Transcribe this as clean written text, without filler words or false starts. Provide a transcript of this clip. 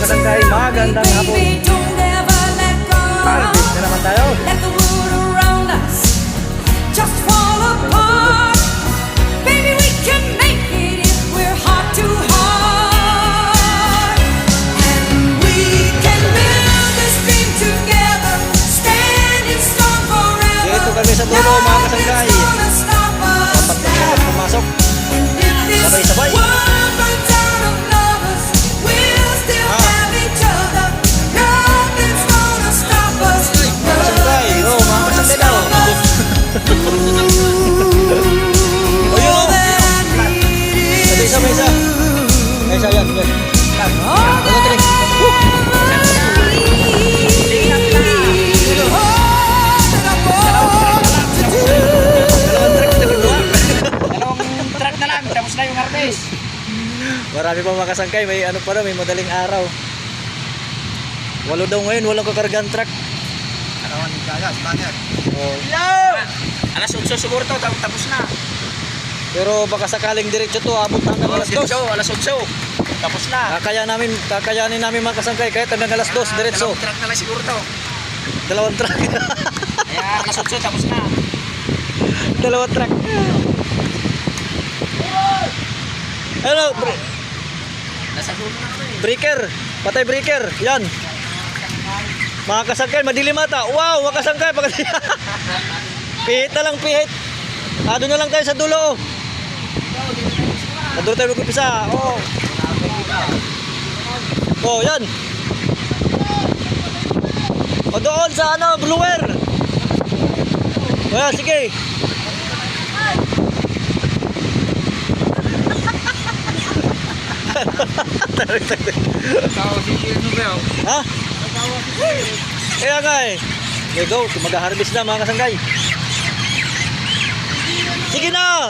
kasangkay, magandang hapon. Harvest na naman tayo. Dito kami sa dulo mga kasangkay. Dapat na pumasok. Sabay-sabay. Marami pa mga kasangkay, may ano pa daw, may madaling araw. Walo daw ngayon, walang kakargaan truck. Arawan ng gagas, bakit? Oh. Alas 8 siguro to, tapos na. Pero baka sakaling diretso to, abot hanggang alas 2. Alas 8, tapos na. Kakayanin namin mga kasangkay, kahit hanggang alas 2, diretso. Dalawang truck na lang siguro to. Dalawang truck. Kaya alas 8, tapos na. Dalawang truck. Hello, Nasa dulo na ako eh. breaker, patay breaker, yan. Mga kasangkay, madilim ata. Wow, mga kasangkay, pihit na lang, pihit. Doon na lang tayo sa dulo. Sa dulo tayo mag-upisa. Oh, yan. O doon sa ano, blower. O yan, sige. Ha? Kaya nga eh. Okay, go. Mag-harvest na mga kasangkay. Sige na!